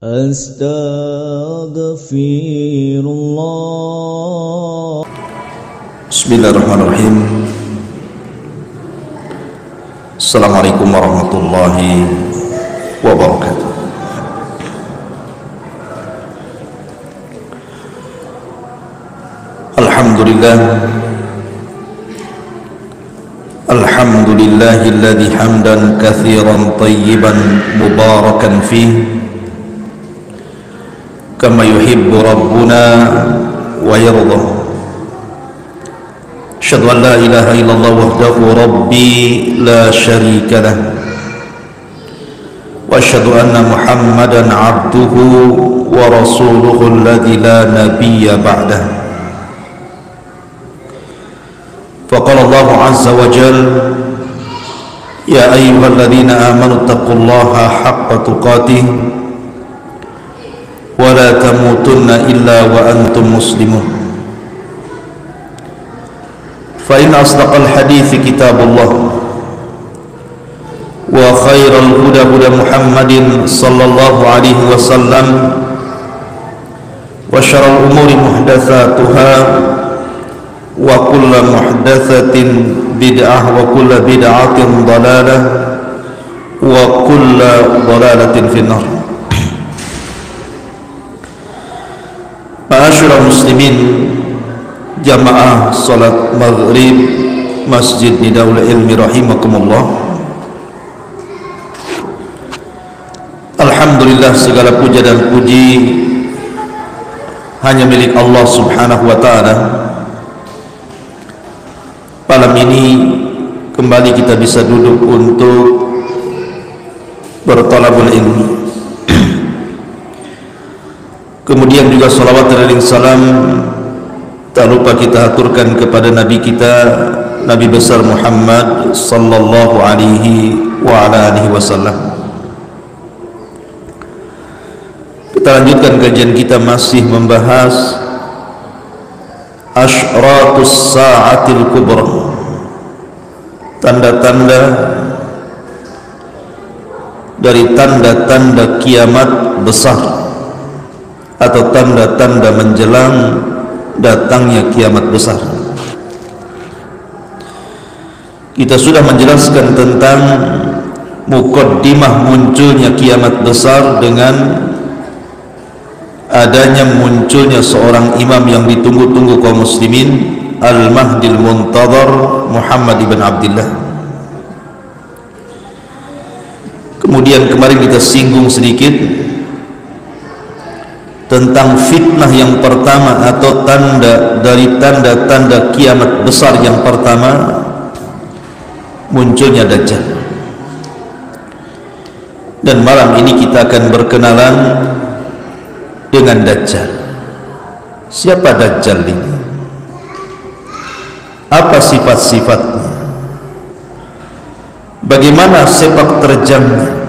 Astaghfirullah. Bismillahirrahmanirrahim. Assalamualaikum warahmatullahi wabarakatuh. Alhamdulillahilladzi hamdan katsiran tayyiban mubarakan fih kama yuhibbu rabbuna wa yarda. Asyhadu an la ilaha illallah wahdahu rabbi la syarika lah wa asyhadu anna Muhammadan abduhu wa rasuluhu alladzi la nabiyya ba'dah. Faqala Allah azza wa jalla ya ayyuhalladzina amanu taqullaha haqqa tuqatih wa la tamutunna illa wa antum muslimun. Fa inna asdaqal hadithi kitabullah wa khairal huda huda Muhammadin sallallahu alaihi wasallam wa syarrul umuri muhdatsatuha wa kullu muhdatsatin bid'ah wa kullu bid'atin dhalalah wa kullu dhalalatin finnar. Ma'asyiral muslimin, jamaah salat maghrib Masjid Nidaul Ilmi rahimakumullah. Alhamdulillah, segala puja dan puji hanya milik Allah subhanahu wa ta'ala. Malam ini kembali kita bisa duduk untuk bertolabul ilmi. Kemudian juga salawat dan salam tak lupa kita aturkan kepada Nabi kita, Nabi besar Muhammad sallallahu alaihi wa ala alihi wasallam. Kita lanjutkan kajian kita, masih membahas Asyratus Sa'atil Kubra, tanda-tanda dari tanda-tanda kiamat besar atau tanda-tanda menjelang datangnya kiamat besar. Kita sudah menjelaskan tentang mukaddimah munculnya kiamat besar dengan adanya munculnya seorang imam yang ditunggu-tunggu kaum muslimin, Al-Mahdil Muntadhar Muhammad ibn Abdullah. Kemudian kemarin kita singgung sedikit tentang fitnah yang pertama atau tanda dari tanda-tanda kiamat besar yang pertama, munculnya Dajjal. Dan malam ini kita akan berkenalan dengan Dajjal. Siapa Dajjal ini? Apa sifat-sifatnya? Bagaimana sepak terjangnya?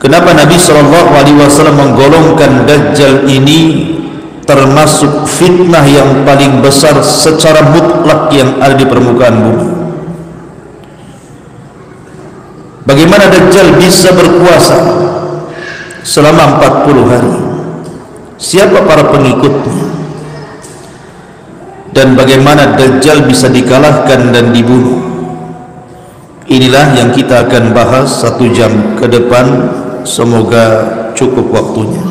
Kenapa Nabi SAW menggolongkan Dajjal ini termasuk fitnah yang paling besar secara mutlak yang ada di permukaan bumi? Bagaimana Dajjal bisa berkuasa selama 40 hari? Siapa para pengikutnya? Dan bagaimana Dajjal bisa dikalahkan dan dibunuh? Inilah yang kita akan bahas 1 jam ke depan. Semoga cukup waktunya.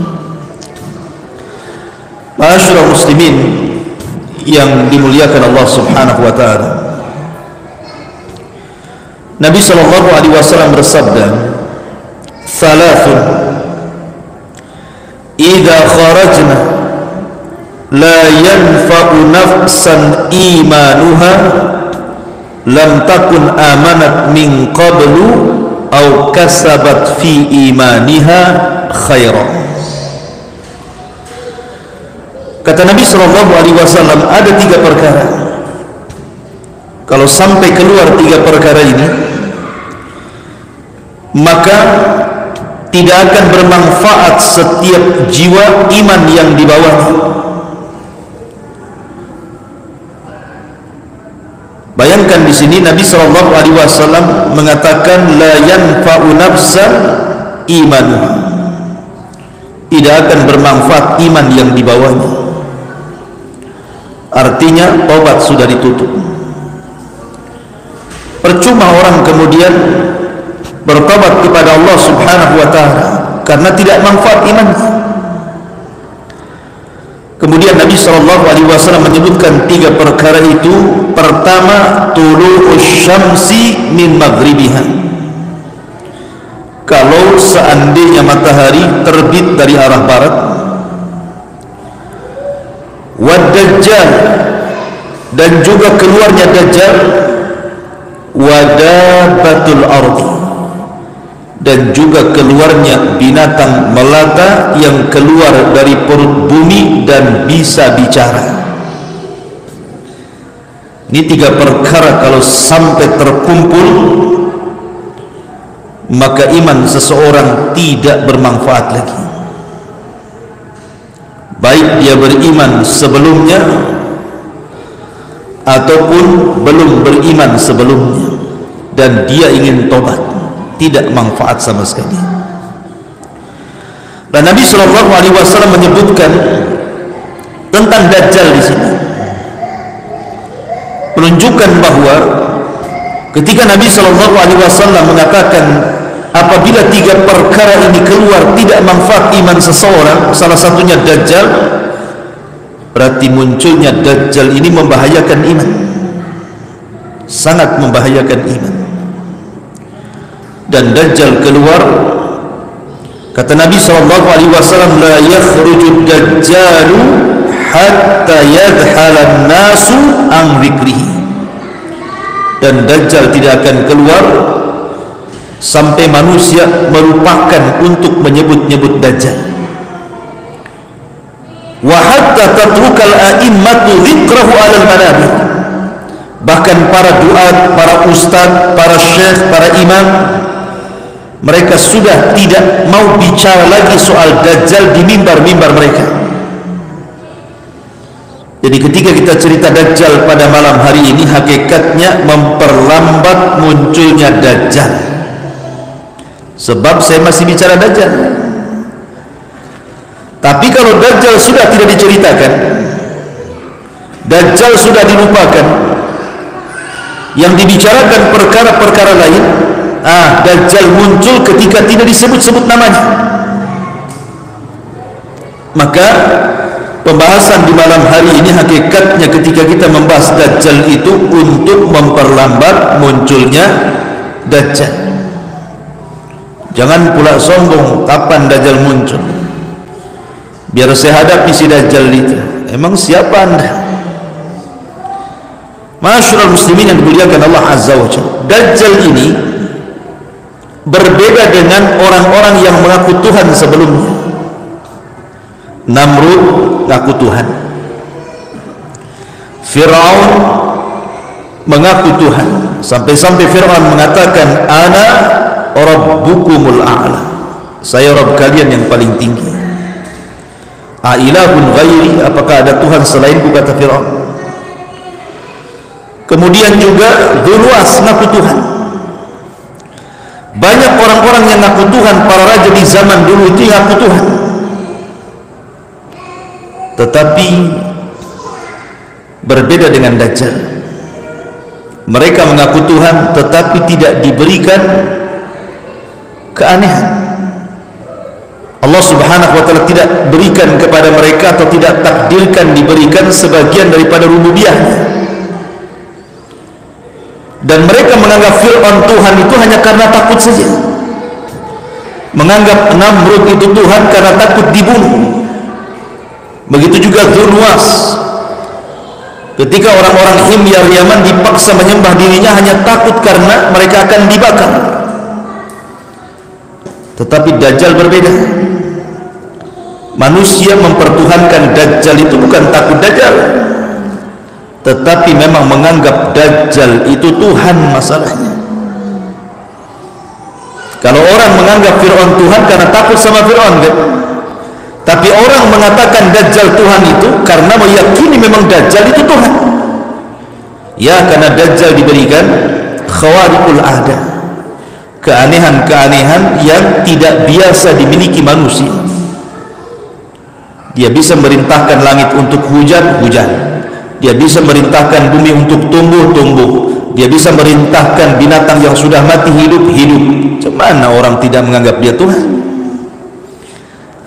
Ma'asyiral muslimin yang dimuliakan Allah subhanahu wa ta'ala, Nabi SAW bersabda, "Thalathun idza kharajna la yanfa'u nafsan imanuha lam takun amanat min qablu aw kasabat fi imaniha khairan." Kata Nabi SAW, ada 3 perkara, kalau sampai keluar 3 perkara ini, maka tidak akan bermanfaat setiap jiwa iman yang dibawanya. Bayangkan di sini Nabi SAW mengatakan la yanfa'u nafsan imanuha. tidak akan bermanfaat iman yang dibawanya. Artinya tobat sudah ditutup. Percuma orang kemudian bertobat kepada Allah Subhanahu wa ta'ala karena tidak manfaat imannya. Kemudian Nabi SAW menyebutkan 3 perkara itu. Pertama, tulu'us syamsi min maghribiha, kalau seandainya matahari terbit dari arah barat. Wad dajjal, dan juga keluarnya dajjal. Wadabatul ardi, dan juga keluarnya binatang melata yang keluar dari perut bumi dan bisa bicara. Ini 3 perkara kalau sampai terkumpul, maka iman seseorang tidak bermanfaat lagi. Baik dia beriman sebelumnya ataupun belum beriman sebelumnya, dan dia ingin tobat, tidak manfaat sama sekali. Dan Nabi SAW menyebutkan tentang Dajjal di sini, menunjukkan bahwa ketika Nabi SAW mengatakan apabila 3 perkara ini keluar tidak manfaat iman seseorang, salah satunya Dajjal, berarti munculnya Dajjal ini membahayakan iman, sangat membahayakan iman. Dan Dajjal keluar, kata Nabi SAW, la yakhrujud dajjalu hatta yadhala nasu an dzikrihi, dan Dajjal tidak akan keluar sampai manusia melupakan untuk menyebut-nyebut Dajjal. Wa hatta tatrukal a'immatu dzikrahu 'alal manabir, bahkan para duat, para ustaz, para syekh, para imam, mereka sudah tidak mau bicara lagi soal Dajjal di mimbar-mimbar mereka. Jadi ketika kita cerita Dajjal pada malam hari ini, hakikatnya memperlambat munculnya Dajjal. Sebab saya masih bicara Dajjal. Tapi kalau Dajjal sudah tidak diceritakan, Dajjal sudah dilupakan, yang dibicarakan perkara-perkara lain, Dajjal muncul ketika tidak disebut-sebut namanya. Maka pembahasan di malam hari ini hakikatnya ketika kita membahas Dajjal itu untuk memperlambat munculnya Dajjal. Jangan pula sombong kapan Dajjal muncul, biar saya hadapi si Dajjal itu. Emang siapa anda? Masyarul muslimin yang dimuliakan Allah Azza wa Jalla, Dajjal ini berbeda dengan orang-orang yang mengaku Tuhan sebelumnya. Namrud mengaku Tuhan, Fir'aun mengaku Tuhan, sampai-sampai Fir'aun mengatakan ana rabbukumul a'la, saya Rabb kalian yang paling tinggi. Ailahun ghairi, apakah ada Tuhan selainku, kata Fir'aun. Kemudian juga Dzulwas mengaku Tuhan. Banyak orang-orang yang ngaku Tuhan, para raja di zaman dulu itu yang ngaku Tuhan, tetapi berbeda dengan Dajjal. Mereka mengaku Tuhan tetapi tidak diberikan keanehan. Allah Subhanahu wa ta'ala tidak berikan kepada mereka, atau tidak takdirkan diberikan sebagian daripada rububiyahnya. Dan mereka menganggap Fir'aun Tuhan itu hanya karena takut saja, menganggap Namrud itu Tuhan karena takut dibunuh. Begitu juga Dzulwas, ketika orang-orang Himyar Yaman dipaksa menyembah dirinya hanya takut karena mereka akan dibakar. Tetapi Dajjal berbeda. Manusia mempertuhankan Dajjal itu bukan takut Dajjal, tetapi memang menganggap Dajjal itu Tuhan. Masalahnya, kalau orang menganggap Fir'aun Tuhan karena takut sama Fir'aun, kan? Tapi orang mengatakan Dajjal Tuhan itu karena meyakini memang Dajjal itu Tuhan. Ya, karena Dajjal diberikan khawariqul ada, keanehan-keanehan yang tidak biasa dimiliki manusia. Dia bisa merintahkan langit untuk hujan, hujan. Dia bisa merintahkan bumi untuk tumbuh, tumbuh. Dia bisa merintahkan binatang yang sudah mati hidup, hidup. Cemana orang tidak menganggap dia Tuhan?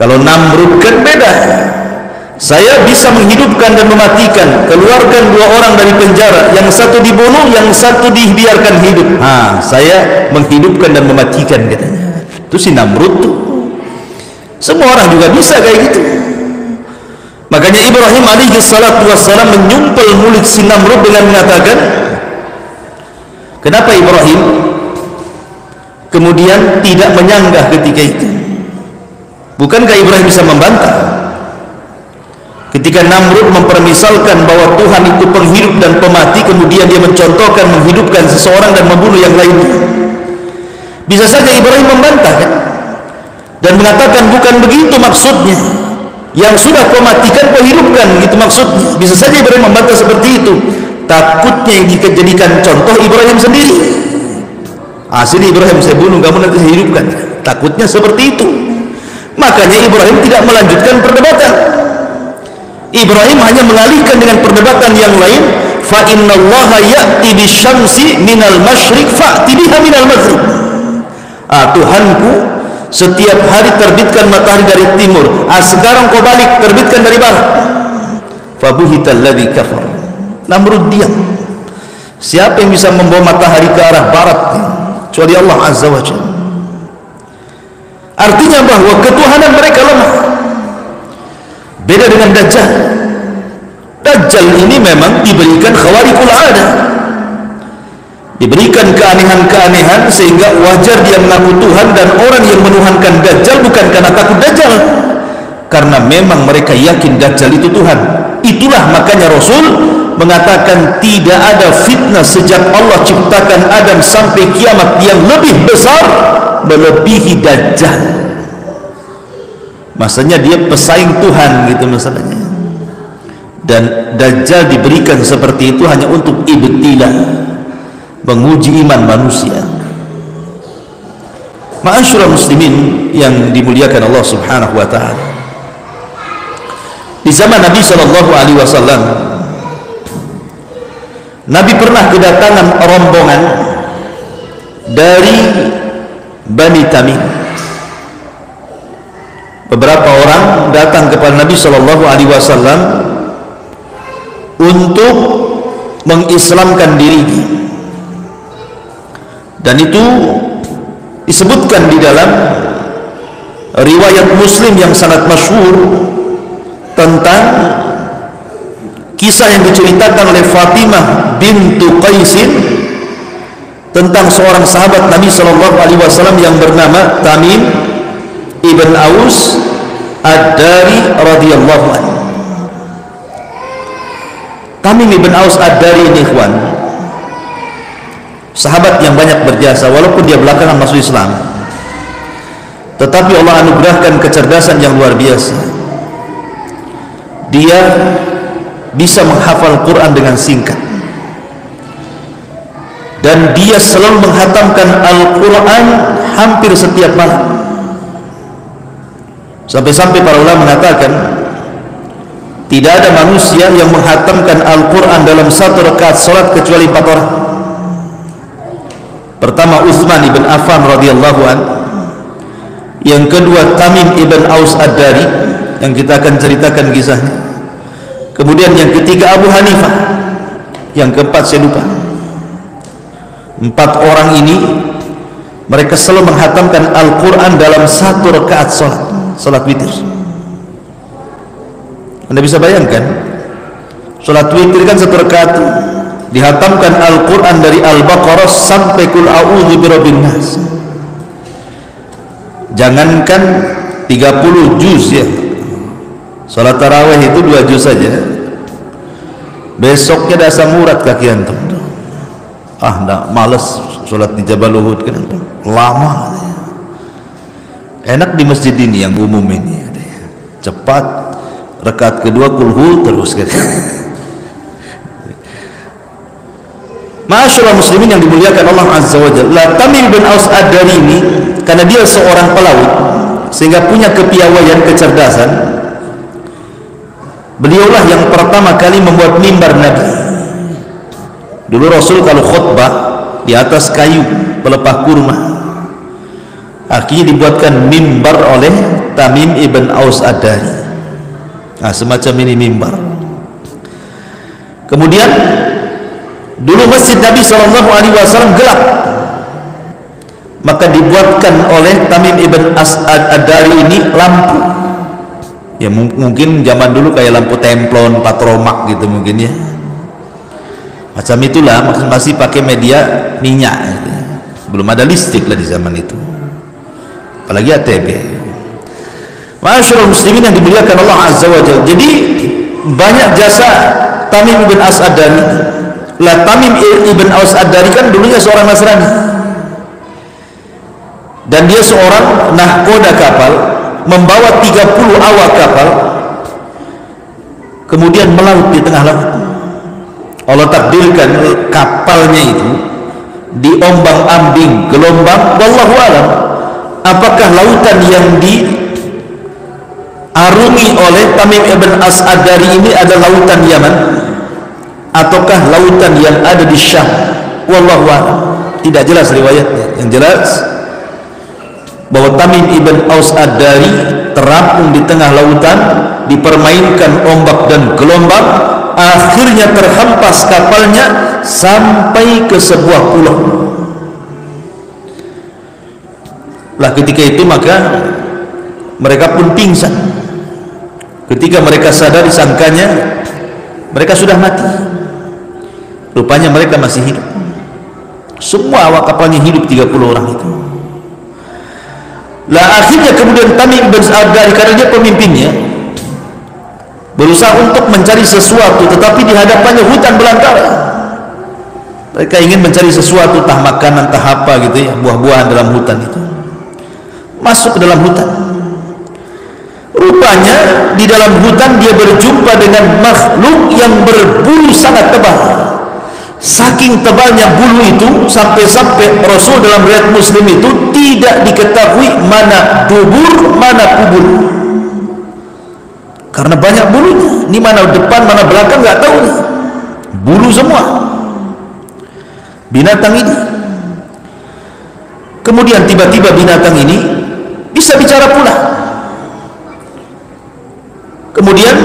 Kalau Namrud kan beda. Saya bisa menghidupkan dan mematikan, keluarkan dua orang dari penjara, yang satu dibunuh, yang satu dibiarkan hidup. Saya menghidupkan dan mematikan, katanya. Itu si Namrud tuh. Semua orang juga bisa kayak gitu. Makanya Ibrahim alaihi salatu wassalam menyumpel mulut si Namrud dengan mengatakan, kenapa Ibrahim kemudian tidak menyanggah ketika itu? Bukankah Ibrahim bisa membantah? Ketika Namrud mempermisalkan bahwa Tuhan itu penghidup dan pemati, kemudian dia mencontohkan menghidupkan seseorang dan membunuh yang lainnya. Bisa saja Ibrahim membantah, kan? Dan mengatakan bukan begitu maksudnya. Yang sudah kau matikan kau hidupkan, gitu maksudnya. Bisa saja Ibrahim membantah seperti itu. Takutnya yang dijadikan contoh Ibrahim sendiri. Sini Ibrahim saya bunuh, kamu nanti saya hidupkan. Takutnya seperti itu. Makanya Ibrahim tidak melanjutkan perdebatan. Ibrahim hanya mengalihkan dengan perdebatan yang lain. Fa innallaha ya'ti bisyamsi minal masyriq fa'ti biha minal maghrib. Tuhanku setiap hari terbitkan matahari dari timur. Sekarang kau balik, terbitkan dari barat. Fabuhital ladzi kafar. Namrud diam. Siapa yang bisa membawa matahari ke arah barat kecuali Allah Azza wa Jalla? Artinya bahwa ketuhanan mereka lemah. Beda dengan Dajjal. Dajjal ini memang diberikan khawariqul adah, diberikan keanehan-keanehan sehingga wajar dia mengaku Tuhan, dan orang yang menuhankan Dajjal bukan karena takut Dajjal, karena memang mereka yakin Dajjal itu Tuhan. Itulah makanya Rasul mengatakan tidak ada fitnah sejak Allah ciptakan Adam sampai kiamat yang lebih besar melebihi Dajjal. Masanya dia pesaing Tuhan gitu masalahnya. Dan Dajjal diberikan seperti itu hanya untuk ibtila, menguji iman manusia. Ma'asyiral muslimin yang dimuliakan Allah Subhanahu wa taala. Di zaman Nabi sallallahu alaihi wasallam, Nabi pernah kedatangan rombongan dari Bani Tamim. Beberapa orang datang kepada Nabi sallallahu alaihi wasallam untuk mengislamkan dirinya, dan itu disebutkan di dalam riwayat Muslim yang sangat masyhur tentang kisah yang diceritakan oleh Fatimah bintu Qaisin tentang seorang sahabat Nabi sallallahu alaihi wasallam yang bernama Tamim Ibn Aus Ad-Dari radhiyallahu anhu. Tamim Ibn Aus Ad-Dari ini, ikhwan, sahabat yang banyak berjasa. Walaupun dia belakangan masuk Islam, tetapi Allah anugerahkan kecerdasan yang luar biasa. Dia bisa menghafal Quran dengan singkat, dan dia selalu menghatamkan Al-Quran hampir setiap malam. Sampai-sampai para ulama mengatakan tidak ada manusia yang menghatamkan Al-Quran dalam satu rakaat salat kecuali 4 orang. Pertama Utsman ibn Affan radhiyallahu anhu, yang kedua Tamim ibn Aus Ad-Dari yang kita akan ceritakan kisahnya, kemudian yang ketiga Abu Hanifah, yang keempat saya lupa. 4 orang ini mereka selalu menghatamkan Al-Quran dalam satu rakaat salat witir. Anda bisa bayangkan, salat witir kan satu rakaat dihatamkan Al-Quran dari Al-Baqarah sampai Qul a'udzu birabbin nas. Jangankan 30 juz ya, salat tarawih itu 2 juz saja, besoknya dah asam urat kaki antum. Nggak, males salat di Jabal Uhud kan, lama. Enak di masjid ini yang umum ini, cepat, rakaat kedua kulhu terus kan. Ma'asyiral muslimin yang dimuliakan Allah Azza wa Jalla, Tamim bin Aus Ad-Dari ini karena dia seorang pelaut sehingga punya kepiawaian, kecerdasan, Beliaulah yang pertama kali membuat mimbar Nabi. Dulu Rasul kalau khutbah di atas kayu pelepah kurma, akhirnya dibuatkan mimbar oleh Tamim ibn Aus Ad-Dari. Nah, semacam ini mimbar. Kemudian dulu masjid Nabi SAW gelap, maka dibuatkan oleh Tamim ibn Ad-Dari ini lampu. Ya mungkin zaman dulu kayak lampu templon, patromak gitu mungkin ya. Macam itulah, masih pakai media minyak gitu. Belum ada listrik lah di zaman itu, apalagi ATP. Masyaallah muslimin yang dimuliakan Allah Azza wa Jalla. Jadi banyak jasa Tamim ibn Aus Ad-Dari. Lah Tamim ibn Aus Ad-Dari kan dulunya seorang Nasrani, dan dia seorang nahkoda kapal, membawa 30 awak kapal, kemudian melaut di tengah laut. Allah takdirkan kapalnya itu diombang-ambing gelombang, wallahu alam apakah lautan yang diarungi oleh Tamim ibn Aus Ad-Dari ini adalah lautan Yaman ataukah lautan yang ada di Syam, wallahu alam, tidak jelas riwayatnya. Yang jelas bahwa Tamim ibn Aus Ad-Dari terapung di tengah lautan, dipermainkan ombak dan gelombang, akhirnya terhempas kapalnya sampai ke sebuah pulau. Lah ketika itu maka mereka pun pingsan. Ketika mereka sadar, disangkanya mereka sudah mati, rupanya mereka masih hidup. Semua awak kapalnya hidup, 30 orang itu. Lah akhirnya kemudian Tamim bin Ad-Dari, karena dia pemimpinnya, berusaha untuk mencari sesuatu, tetapi di hadapannya hutan belantara. Mereka ingin mencari sesuatu, entah makanan, entah apa gitu ya, buah-buahan dalam hutan itu. Masuk ke dalam hutan, rupanya di dalam hutan dia berjumpa dengan makhluk yang berbulu sangat tebal. Saking tebalnya bulu itu, sampai-sampai Rasul dalam riwayat Muslim itu tidak diketahui mana dubur, mana kubur, karena banyak bulunya. Ini mana depan, mana belakang nggak tahu nih. Bulu semua binatang ini. Kemudian tiba-tiba binatang ini bisa bicara pula. Kemudian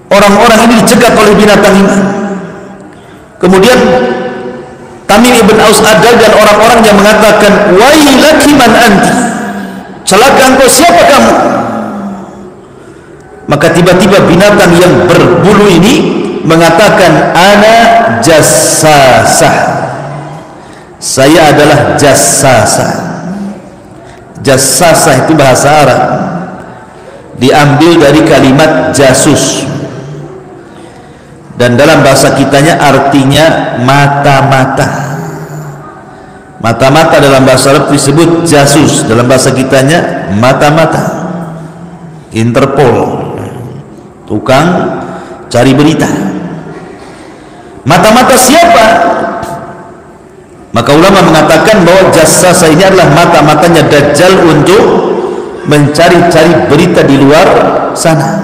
orang-orang ini dicegat oleh binatang ini. Kemudian Tamim ibn Aus Ad-Dari dan orang-orang yang mengatakan, wailaki man anti, celaka engkau, siapa kamu? Maka tiba-tiba binatang yang berbulu ini mengatakan, ana jassasah, saya adalah jassasah. Jassasah itu bahasa Arab, diambil dari kalimat jasus, dan dalam bahasa kitanya artinya mata-mata. Mata-mata dalam bahasa Arab disebut jasus, dalam bahasa kitanya mata-mata. Interpol, tukang cari berita. Mata-mata siapa? Maka ulama mengatakan bahwa jassasa ini adalah mata-matanya Dajjal untuk mencari-cari berita di luar sana.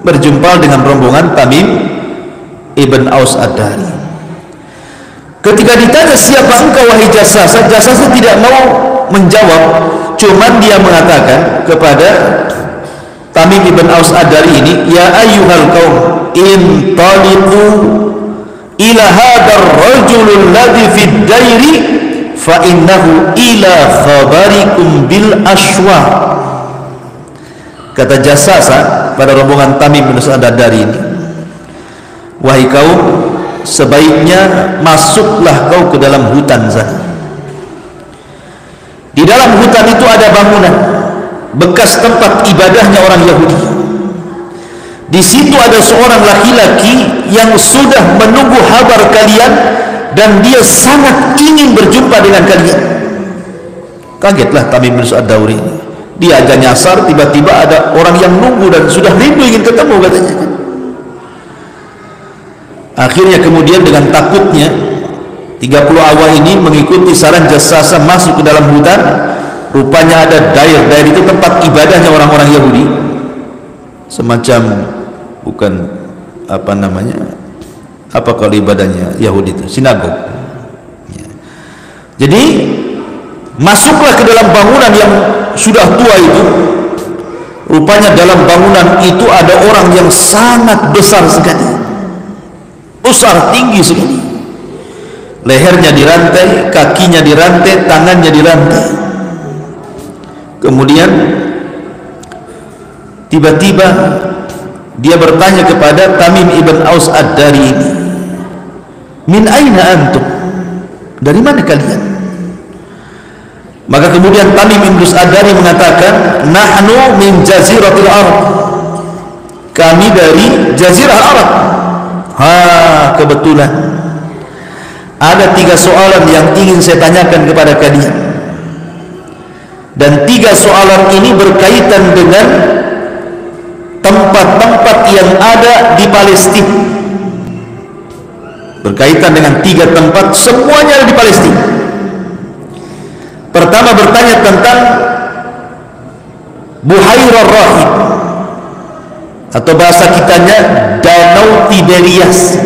Berjumpa dengan rombongan Tamim ibn Aus Ad-Dari. Ketika ditanya, siapa engkau wahai jassasa? Jassasa tidak mau menjawab, cuman dia mengatakan kepada Tamim ibn Aus Ad-Dari ini, ya ayyuhal qaum intaliqu ila hadzal rajulul ladzi fid dairi fa innahu ila khabarikum bil ashwa. Kata jassasa pada rombongan Tamim bin Ad-Dari ini, wahai kaum, sebaiknya masuklah kau ke dalam hutan sana. Di dalam hutan itu ada bangunan bekas tempat ibadahnya orang Yahudi. Di situ ada seorang laki-laki yang sudah menunggu kabar kalian dan dia sangat ingin berjumpa dengan kalian. Kagetlah Tamim bin Ad-Dari. Dia aja nyasar, tiba-tiba ada orang yang nunggu dan sudah rindu ingin ketemu katanya. Akhirnya kemudian dengan takutnya 30 awak ini mengikuti saran jassasa masuk ke dalam hutan. Rupanya ada dair itu tempat ibadahnya orang-orang Yahudi. semacam, bukan apa namanya, apa kalau ibadahnya Yahudi itu, sinagog. Jadi masuklah ke dalam bangunan yang sudah tua itu. Rupanya dalam bangunan itu ada orang yang sangat besar sekali, besar, tinggi sekali. Lehernya dirantai, kakinya dirantai, tangannya dirantai. Kemudian tiba-tiba dia bertanya kepada Tamim ibn Aus Ad-Dari ini, min aina antum, dari mana kalian? Maka kemudian Tamim ibn Aus Ad-Dari mengatakan, nahnu min jaziratil Arab, kami dari jazirah Arab. Kebetulan ada 3 soalan yang ingin saya tanyakan kepada kalian, dan 3 soalan ini berkaitan dengan tempat-tempat yang ada di Palestina. Berkaitan dengan 3 tempat, semuanya ada di Palestina. Pertama bertanya tentang Buhairah Rahib, atau bahasa kitanya Danau Tiberias,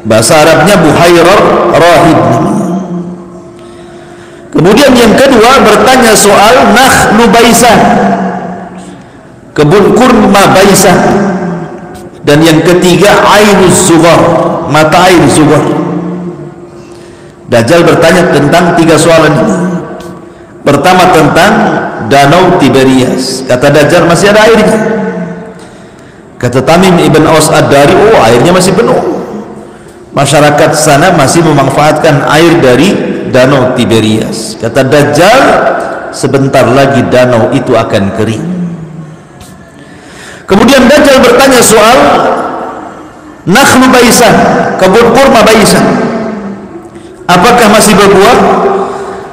bahasa Arabnya Buhairah Rahib. Kemudian yang kedua bertanya soal Nakhlu Baisah, kebun kurma Baisah. Dan yang ketiga Ainuz Zughar, mata air Zughar. Dajjal bertanya tentang 3 soalan ini. Pertama tentang Danau Tiberias, kata Dajjal masih ada airnya. Kata Tamim ibn Aus Ad-Dari, oh airnya masih penuh, masyarakat sana masih memanfaatkan air dari Danau Tiberias. Kata Dajjal, sebentar lagi danau itu akan kering. Kemudian Dajjal bertanya soal Nakhlu Baisah, kebun kurma Baisah, apakah masih berbuah?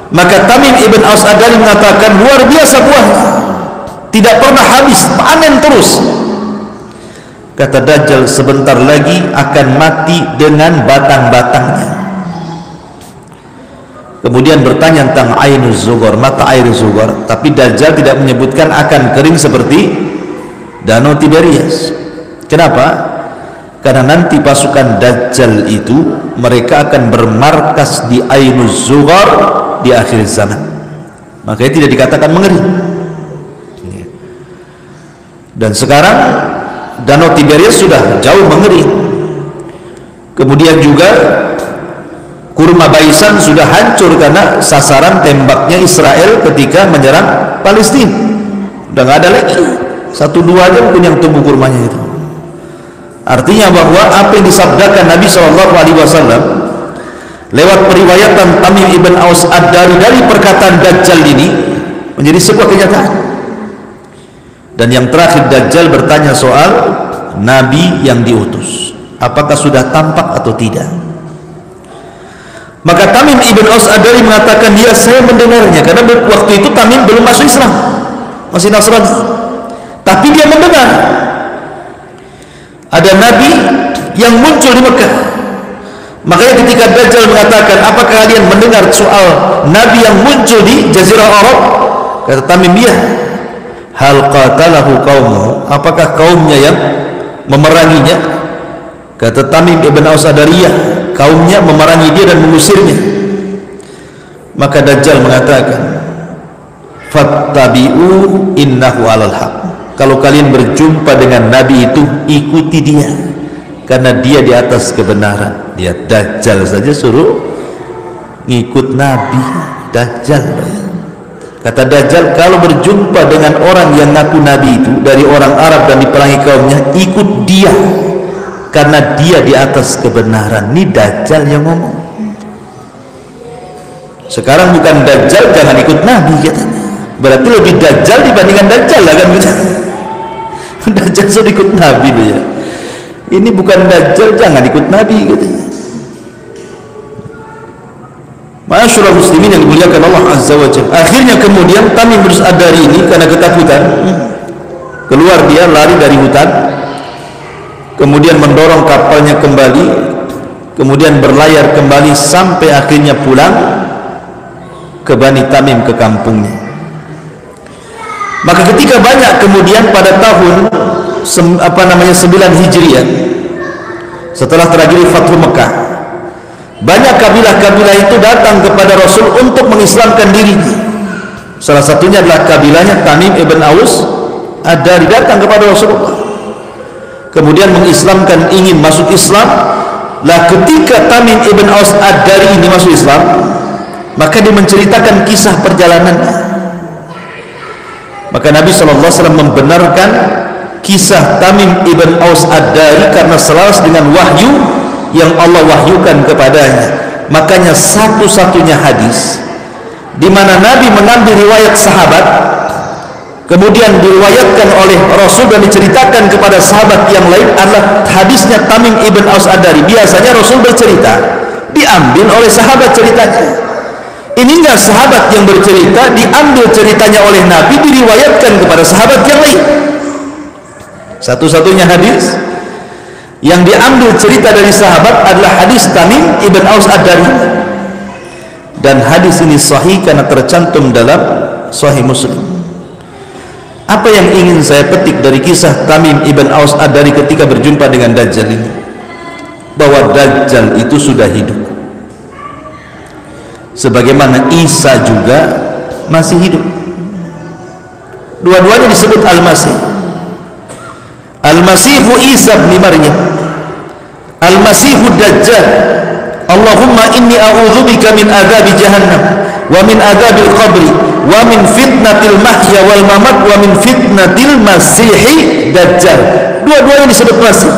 Maka Tamim ibn Aus Ad-Dari mengatakan, luar biasa buahnya, tidak pernah habis, panen terus. Kata Dajjal, sebentar lagi akan mati dengan batang-batangnya. Kemudian bertanya tentang Ainuz Zughar, mata air Zughar, tapi Dajjal tidak menyebutkan akan kering seperti Danau Tiberias. Kenapa? Karena nanti pasukan Dajjal itu mereka akan bermarkas di Ainuz Zughar di akhir zaman. Makanya tidak dikatakan mengering. Dan sekarang Danau Tiberias sudah jauh mengering. Kemudian juga kurma Baisan sudah hancur karena sasaran tembaknya Israel ketika menyerang Palestina. Udah nggak ada lagi, 1-2 aja mungkin yang tumbuh kurmanya itu. Artinya bahwa apa yang disabdakan Nabi SAW lewat periwayatan Tamim ibn Aus Ad-Dari dari perkataan Dajjal ini menjadi sebuah kenyataan. Dan yang terakhir Dajjal bertanya soal Nabi yang diutus, apakah sudah tampak atau tidak. Maka Tamim ibn Aus Ad-Dari mengatakan, ya saya mendengarnya, karena waktu itu Tamim belum masuk Islam, masih Nasrani, tapi dia mendengar ada Nabi yang muncul di Mekah. Makanya ketika Dajjal mengatakan, apakah kalian mendengar soal Nabi yang muncul di Jazirah Arab? Kata Tamim, ya. Hal qatalahu qaumuhu, apakah kaumnya yang memeranginya? Kata Tamim ibn Aus Ad-Dari, ya, kaumnya memerangi dia dan mengusirnya. Maka Dajjal mengatakan, fattabi'u innahu alal haq, kalau kalian berjumpa dengan Nabi itu, ikuti dia, karena dia di atas kebenaran. Dia Dajjal saja suruh ngikut Nabi. Dajjal. Kata Dajjal, kalau berjumpa dengan orang yang ngaku Nabi itu dari orang Arab dan diperangi kaumnya, ikut dia, karena dia di atas kebenaran. Ini Dajjal yang ngomong. Sekarang bukan Dajjal jangan ikut Nabi katanya, berarti lebih Dajjal dibandingkan Dajjal lah kan. Dajjal sudah ikut Nabi loh ya. Ini bukan Dajjal jangan ikut Nabi katanya. Ma'asyiral muslimin yang dimuliakan Allah Azza wa Jalla. Akhirnya kemudian Tamim bin Aus Ad-Dari ini karena ketakutan keluar, dia lari dari hutan, kemudian mendorong kapalnya kembali, kemudian berlayar kembali sampai akhirnya pulang ke Bani Tamim, ke kampungnya. Maka ketika banyak kemudian pada tahun 9 Hijriah, setelah terjadi Fathu Mekah, banyak kabilah-kabilah itu datang kepada Rasul untuk mengislamkan dirinya. Salah satunya adalah kabilahnya Tamim ibn Aus Ad-Dari, datang kepada Rasulullah, kemudian mengislamkan, ingin masuk Islam. Lah ketika Tamim ibn Aus Ad-Dari ini masuk Islam, maka dia menceritakan kisah perjalanannya. Maka Nabi SAW membenarkan kisah Tamim ibn Aus Ad-Dari karena selaras dengan wahyu yang Allah wahyukan kepadanya. Makanya satu-satunya hadis di mana Nabi mengambil riwayat sahabat, kemudian diriwayatkan oleh Rasul dan diceritakan kepada sahabat yang lain adalah hadisnya Tamim ibn Aus Ad-Dari. Biasanya Rasul bercerita, diambil oleh sahabat ceritanya. Ini enggak sahabat yang bercerita, diambil ceritanya oleh Nabi, diriwayatkan kepada sahabat yang lain. Satu-satunya hadis yang diambil cerita dari sahabat adalah hadis Tamim ibn Aus Ad-Dari, dan hadis ini sahih karena tercantum dalam Sahih Muslim. Apa yang ingin saya petik dari kisah Tamim ibn Aus Ad-Dari ketika berjumpa dengan Dajjal ini? Bahwa Dajjal itu sudah hidup, sebagaimana Isa juga masih hidup. Dua-duanya disebut Al-Masih. Al-Masihu Isa bin Maryam, Al-Masihu Dajjal. Allahumma inni a'udzubika min adzabi jahannam wa min adzabil qabri wa min fitnatil mahya wal mamat wa min fitnatil masihi Dajjal. Dua-duanya disebut Masih.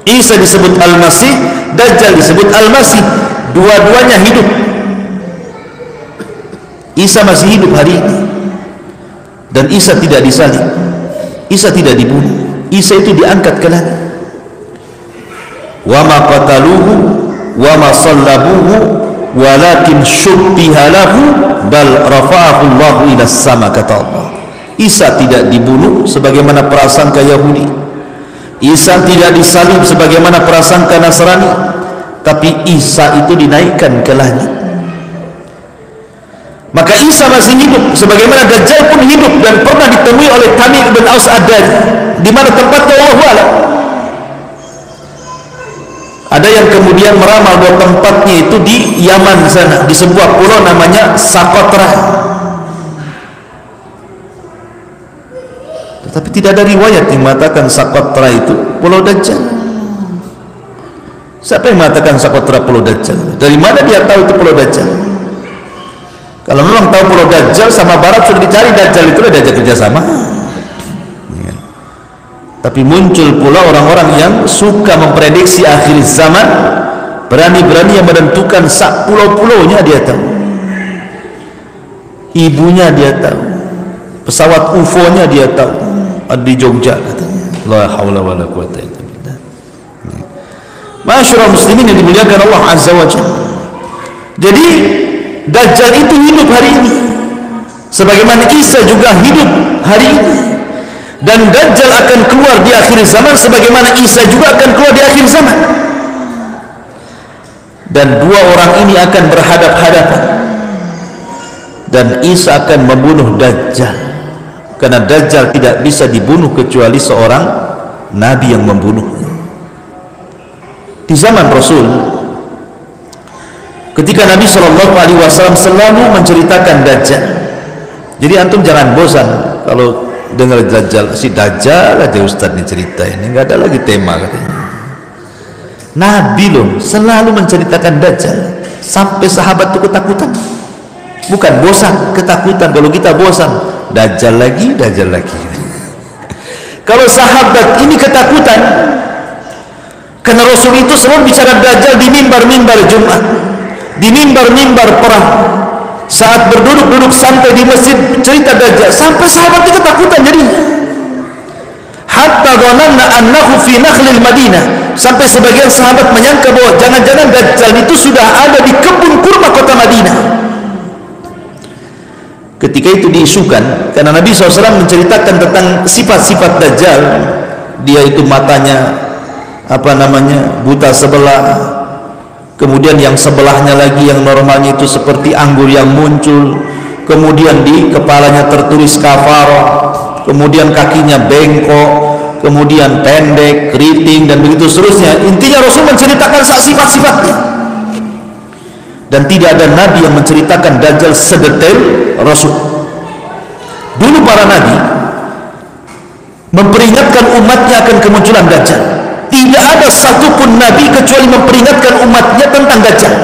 Isa disebut Al-Masih, Dajjal disebut Al-Masih. Dua-duanya hidup. Isa masih hidup hari ini, dan Isa tidak disalib, Isa tidak dibunuh. Isa itu diangkat ke langit. Wa ma qataluhu wa ma sallabuhu walakin syubbiha lahu bal rafa'ahu Allah ila sama, kata Allah. Isa tidak dibunuh sebagaimana prasangka Yahudi, Isa tidak disalib sebagaimana prasangka Nasrani, tapi Isa itu dinaikkan ke langit. Maka Isa masih hidup, sebagaimana Dajjal pun hidup dan pernah ditemui oleh Tamim ibn Aus Ad-Dari. Di mana tempatnya Allahu a'lam. Ada yang kemudian meramal bahwa tempatnya itu di Yaman sana, di sebuah pulau namanya Socotra. Tetapi tidak ada riwayat yang mengatakan Socotra itu pulau Dajjal. Siapa yang mengatakan Socotra pulau Dajjal? Dari mana dia tahu itu pulau Dajjal? Kalau memang tahu pulau Dajjal sama Barat sudah dicari Dajjal, itu ada kerjasama. Ya. Tapi muncul pula orang-orang yang suka memprediksi akhir zaman, berani-berani yang menentukan sak pulau-pulaunya dia tahu, ibunya dia tahu, pesawat UFO-nya dia tahu, ada di Jogja katanya. La haula wala quwata illa billah. Masyaallah muslimin yang dimuliakan Allah Azza wa Jalla. Jadi Dajjal itu hidup hari ini, sebagaimana Isa juga hidup hari ini, dan Dajjal akan keluar di akhir zaman sebagaimana Isa juga akan keluar di akhir zaman. Dan dua orang ini akan berhadap-hadapan, dan Isa akan membunuh Dajjal, karena Dajjal tidak bisa dibunuh kecuali seorang nabi yang membunuhnya. Di zaman Rasul, ketika Nabi SAW selalu menceritakan Dajjal. Jadi antum jangan bosan kalau dengar Dajjal, si Dajjal aja Ustaz nih cerita ini, nggak ada lagi tema katanya. Nabi loh selalu menceritakan Dajjal sampai sahabat itu ketakutan. Bukan bosan, ketakutan. Kalau kita bosan, Dajjal lagi, Dajjal lagi. Kalau sahabat ini ketakutan karena Rasul itu selalu bicara Dajjal di mimbar-mimbar Jumat, di mimbar-mimbar perang, saat berduduk-duduk santai di masjid cerita Dajjal, sampai sahabat itu ketakutan jadinya. Hatta dhananna annahu fi nakhlil Madinah, sampai sebagian sahabat menyangka bahwa jangan-jangan Dajjal itu sudah ada di kebun kurma kota Madinah. Ketika itu diisukan, karena Nabi SAW menceritakan tentang sifat-sifat Dajjal. Dia itu matanya buta sebelah, kemudian yang sebelahnya lagi yang normalnya itu seperti anggur yang muncul, kemudian di kepalanya tertulis kafarah, kemudian kakinya bengkok, kemudian pendek, keriting, dan begitu seterusnya. Intinya Rasul menceritakan sifat-sifatnya. Dan tidak ada nabi yang menceritakan Dajjal sedetail Rasul. Dulu para nabi memperingatkan umatnya akan kemunculan Dajjal. Tidak ada satupun nabi kecuali memperingatkan umatnya tentang Dajjal.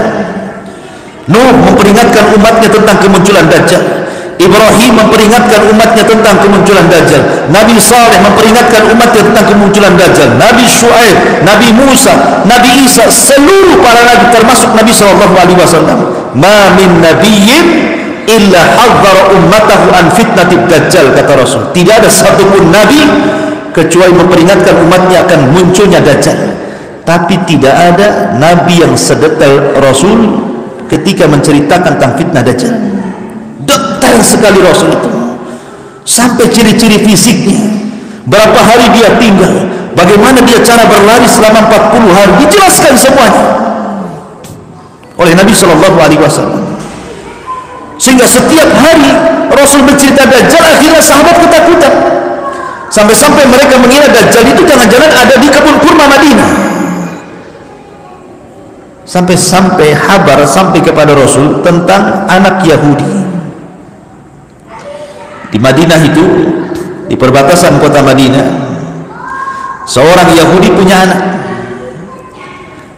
Nuh memperingatkan umatnya tentang kemunculan Dajjal. Ibrahim memperingatkan umatnya tentang kemunculan Dajjal. Nabi Saleh memperingatkan umatnya tentang kemunculan Dajjal. Nabi Syuaib, Nabi Musa, Nabi Isa, seluruh para nabi termasuk Nabi SAW. Ma min nabiyyin illa hadzara ummatahu an fitnatid Dajjal, kata Rasul. Tidak ada satupun nabi kecuali memperingatkan umatnya akan munculnya Dajjal. Tapi tidak ada nabi yang sedetail Rasul ketika menceritakan tentang fitnah Dajjal. Detail sekali Rasul itu, sampai ciri-ciri fisiknya, berapa hari dia tinggal, bagaimana dia cara berlari selama 40 hari, dijelaskan semuanya oleh Nabi SAW. Sehingga setiap hari Rasul bercerita Dajjal, akhirnya sahabat ketakutan, sampai-sampai mereka mengira Dajjal itu jangan-jangan ada di kebun kurma Madinah. Sampai-sampai kabar sampai kepada Rasul tentang anak Yahudi di Madinah itu, di perbatasan kota Madinah. Seorang Yahudi punya anak.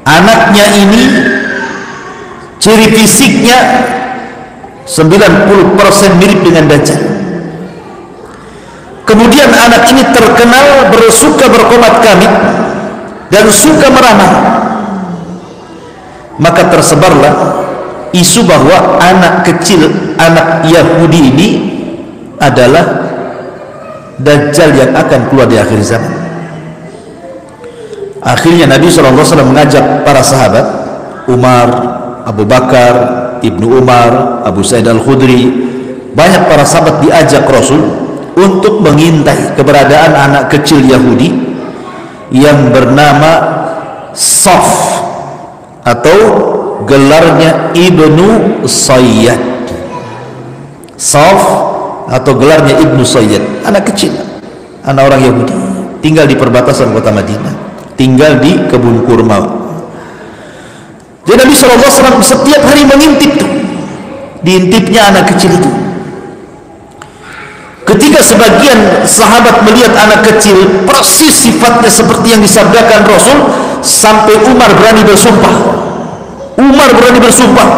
Anaknya ini ciri fisiknya 90% mirip dengan Dajjal. Kemudian anak ini terkenal bersuka berkomat kamit dan suka meramal. Maka tersebarlah isu bahwa anak kecil, anak Yahudi ini adalah Dajjal yang akan keluar di akhir zaman. Akhirnya Nabi SAW mengajak para sahabat, Umar, Abu Bakar, Ibnu Umar, Abu Sa'id Al-Khudri, banyak para sahabat diajak Rasul untuk mengintai keberadaan anak kecil Yahudi yang bernama Saf, atau gelarnya Ibnu Sayyad. Saf atau gelarnya Ibnu Sayyad, anak kecil, anak orang Yahudi, tinggal di perbatasan kota Madinah, tinggal di kebun kurma. Jadi Nabi SAW setiap hari mengintip tuh, diintipnya anak kecil itu. Ketika sebagian sahabat melihat anak kecil persis sifatnya seperti yang disabdakan Rasul, sampai Umar berani bersumpah. Umar berani bersumpah,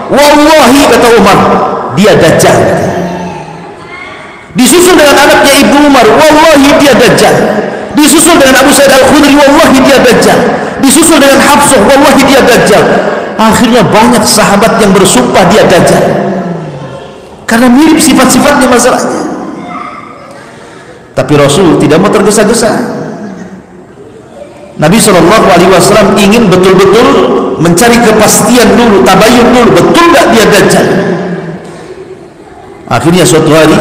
wallahi, kata Umar, dia Dajjal. Disusul dengan anaknya Ibnu Umar, wallahi dia Dajjal. Disusul dengan Abu Sa'id Al-Khudri, wallahi dia Dajjal. Disusul dengan Hafsah, wallahi dia Dajjal. Akhirnya banyak sahabat yang bersumpah dia Dajjal, karena mirip sifat-sifatnya masalahnya. Tapi Rasul tidak mau tergesa-gesa. Nabi SAW ingin betul-betul mencari kepastian dulu, tabayun dulu, betul gak dia Dajjal. Akhirnya suatu hari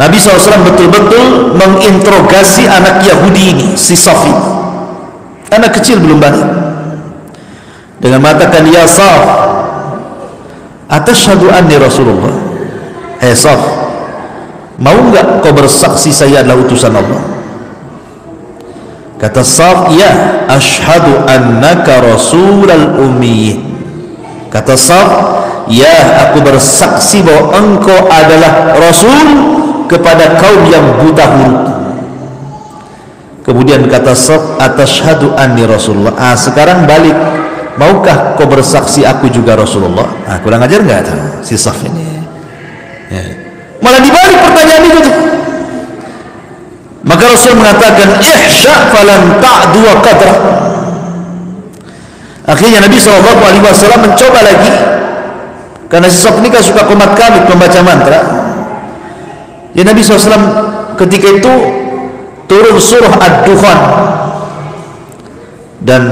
Nabi SAW betul-betul menginterogasi anak Yahudi ini, si Safi, anak kecil belum balik, dengan mengatakan, ya Saf, atashhadu anni Rasulullah. Hei Saf, mau enggak kau bersaksi saya adalah utusan Allah? Kata Saf, ya, ashhadu annaka rasulal ummiyin. Kata Saf, ya, aku bersaksi bahwa engkau adalah Rasul kepada kaum yang buta huruf. Kemudian kata Saf, atashhadu anni Rasulullah. Sekarang balik, maukah kau bersaksi aku juga Rasulullah? Kurang ajar enggak si Saf ini? Ya. Malah dibalik pertanyaan itu tuh. Maka Rasul mengatakan, ihsya falan ta'du wa qadra. Akhirnya Nabi SAW mencoba lagi, karena si Saf ini kan suka komat kamit membaca mantra. Ya, Nabi SAW ketika itu turun surah Ad-Dukhan, dan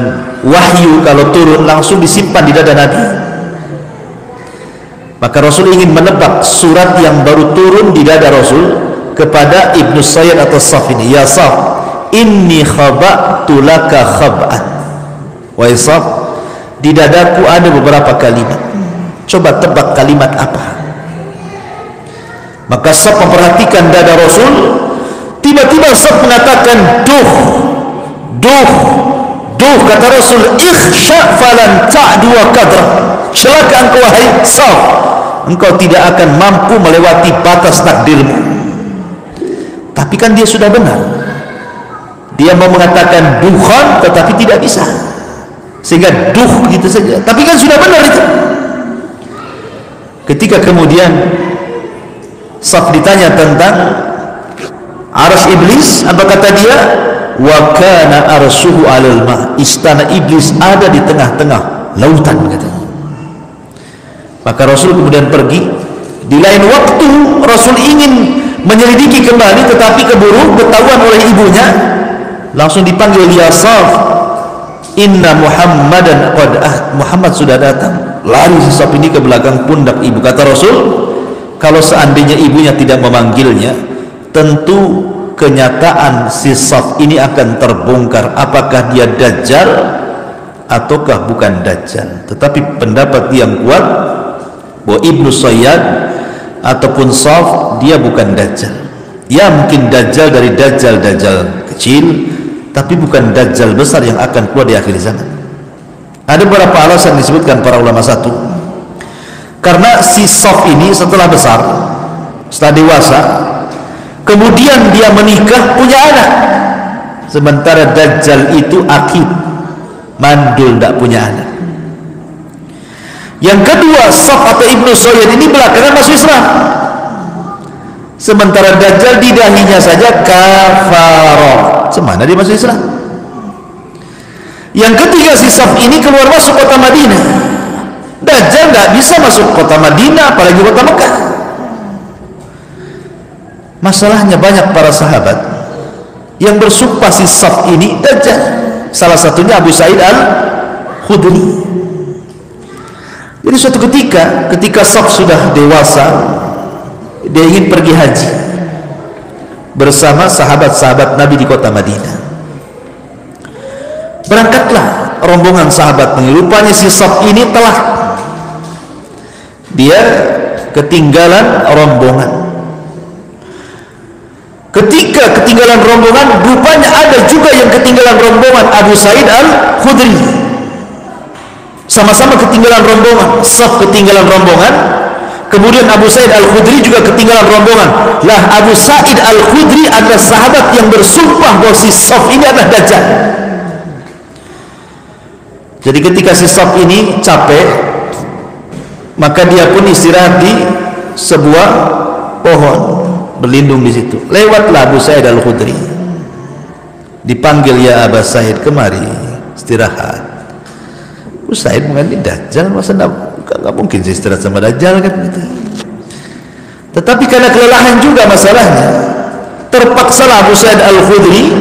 wahyu kalau turun langsung disimpan di dada Nabi. Maka Rasul ingin menebak surat yang baru turun di dada Rasul kepada Ibnu Sayyad atau Saf ini. Ya Saf, inni khaba'tu laka khab'an. Wahai Saf, di dadaku ada beberapa kalimat, coba tebak kalimat apa. Maka Saf memperhatikan dada Rasul. Tiba-tiba Saf mengatakan, duh, kata Rasul, ikhsha falan ta'du wa qadra. Celaka engkau wahai Saf, engkau tidak akan mampu melewati batas takdirmu. Tapi kan dia sudah benar. Dia mau mengatakan duhan tetapi tidak bisa, sehingga duh gitu saja. Tapi kan sudah benar itu. Ketika kemudian Saf ditanya tentang arsy iblis, apa kata dia? Wa kana arshuhu 'alal ma. Istana iblis ada di tengah-tengah lautan, katanya. Maka Rasul kemudian pergi. Di lain waktu Rasul ingin menyelidiki kembali, tetapi keburu ketahuan oleh ibunya. Langsung dipanggil, ya Saf, inna Muhammadan qad Muhammad sudah datang. Lari si Saf ini ke belakang pundak ibu. Kata Rasul, kalau seandainya ibunya tidak memanggilnya, tentu kenyataan si Saf ini akan terbongkar, apakah dia Dajjal ataukah bukan Dajjal. Tetapi pendapat yang kuat bahwa Ibnu Sayyad ataupun Saf dia bukan Dajjal. Ya mungkin Dajjal dari Dajjal kecil, tapi bukan Dajjal besar yang akan keluar di akhir zaman. Ada beberapa alasan disebutkan para ulama. Satu, karena si Saf ini setelah besar, setelah dewasa, kemudian dia menikah, punya anak. Sementara Dajjal itu akid, mandul, tidak punya anak. Yang kedua, Saf atau Ibnu Sayyad ini belakangan masuk Islam. Sementara Dajjal di dahinya saja kafarah. Semana dia masuk Islam. Yang ketiga, si Saf ini keluar masuk kota Madinah. Dajjal tidak bisa masuk kota Madinah, apalagi kota Mekah. Masalahnya banyak para sahabat yang bersumpah si Saf ini Dajjal. Salah satunya Abu Sa'id Al-Khudri. Jadi suatu ketika Saf sudah dewasa, dia ingin pergi haji bersama sahabat-sahabat Nabi di kota Madinah. Berangkatlah rombongan sahabat. Rupanya si Saf ini telah dia ketinggalan rombongan. Ketika ketinggalan rombongan, rupanya ada juga yang ketinggalan rombongan, Abu Sa'id Al-Khudri. Sama-sama ketinggalan rombongan. Saf ketinggalan rombongan, kemudian Abu Sa'id Al-Khudri juga ketinggalan rombongan. Lah, Abu Sa'id Al-Khudri adalah sahabat yang bersumpah bahwa si Saf ini adalah Dajjal. Jadi ketika si Saf ini capek, maka dia pun istirahat di sebuah pohon, berlindung di situ. Lewatlah Abu Sa'id Al-Khudri, dipanggil, ya Abu Sa'id, kemari istirahat. Abu Sa'id mengatakan, Dajjal, masa nggak mungkin saya istirahat sama Dajjal kan gitu. Tetapi karena kelelahan juga masalahnya, terpaksalah Abu Sa'id Al-Khudri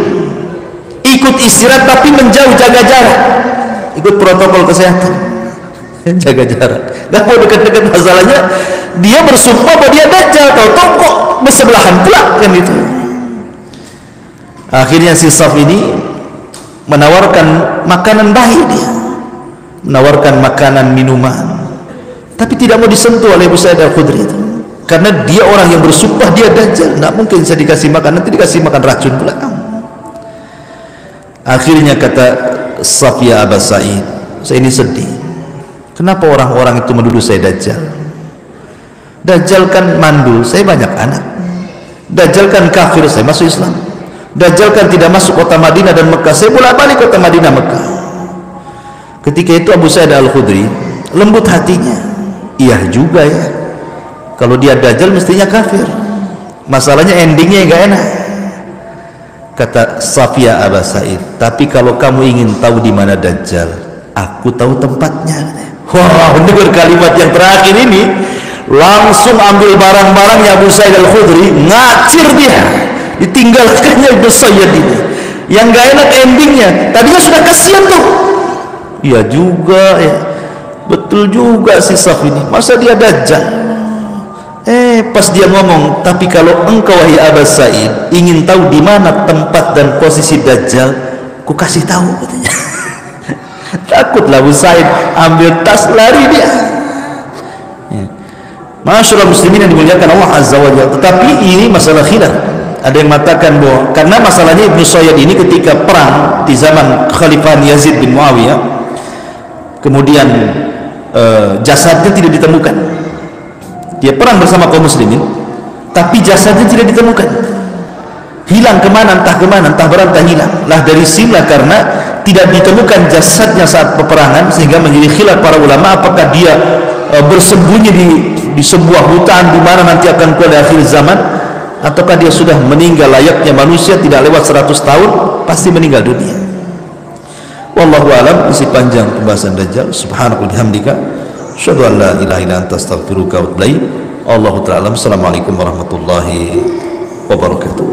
ikut istirahat tapi menjauh, jaga jarak, ikut protokol kesehatan, jaga jarak, nggak mau dekat-dekat. Masalahnya dia bersumpah bahwa dia Dajjal, tahu-tahu kok bersebelahan pula kan itu. Akhirnya si Saf ini menawarkan makanan bayi, dia menawarkan makanan minuman, tapi tidak mau disentuh oleh Abu Sa'id Al-Khudri itu, karena dia orang yang bersumpah dia Dajjal, tidak mungkin saya dikasih makan, nanti dikasih makan racun pula kamu. Akhirnya kata Saf, ya Abu Sa'id, saya ini sedih. Kenapa orang-orang itu menuduh saya Dajjal? Dajjal kan mandul, saya banyak anak. Dajjal kan kafir, saya masuk Islam. Dajjal kan tidak masuk kota Madinah dan Mekah, saya bolak-balik kota Madinah Mekah. Ketika itu Abu Sa'id Al-Khudri lembut hatinya. Iya juga ya, kalau dia Dajjal mestinya kafir, masalahnya endingnya nggak enak. Kata Safia, Abu Sa'id, tapi kalau kamu ingin tahu di mana Dajjal, aku tahu tempatnya. Wah, mendengar kalimat yang terakhir ini, langsung ambil barang-barangnya Abu Sa'id Al-Khudri, ngacir dia, ditinggalkannya Abu Sa'id ini. Yang nggak enak endingnya. Tadinya sudah kasihan tuh. Iya juga ya, betul juga si Saf ini, masa dia Dajjal. Pas dia ngomong, tapi kalau engkau wahai Abu Sa'id ingin tahu di mana tempat dan posisi Dajjal, ku kasih tahu, katanya. Takutlah Abu Sa'id, ambil tas lari dia. Masyaallah muslimin yang dimuliakan Allah Azza wa Jalla. Tetapi ini masalah khilaf. Ada yang mengatakan bahwa karena masalahnya Ibnu Sayyad ini ketika perang di zaman Khalifah Yazid bin Muawiyah, kemudian jasadnya tidak ditemukan. Dia perang bersama kaum muslimin, tapi jasadnya tidak ditemukan. Hilang kemana, entah berantah hilang. Lah dari sinilah karena tidak ditemukan jasadnya saat peperangan, sehingga menjadi khilaf para ulama apakah dia bersembunyi di sebuah hutan di mana nanti akan keluar akhir zaman, ataukah dia sudah meninggal layaknya manusia, tidak lewat 100 tahun pasti meninggal dunia. Wallahu a'lam. Isi panjang pembahasan Dajjal. Subhanaka wa bihamdika asyhadu an la ilaha illa anta astaghfiruka wa atubu ilaik. Allahu ta'ala. Assalamualaikum warahmatullahi wabarakatuh.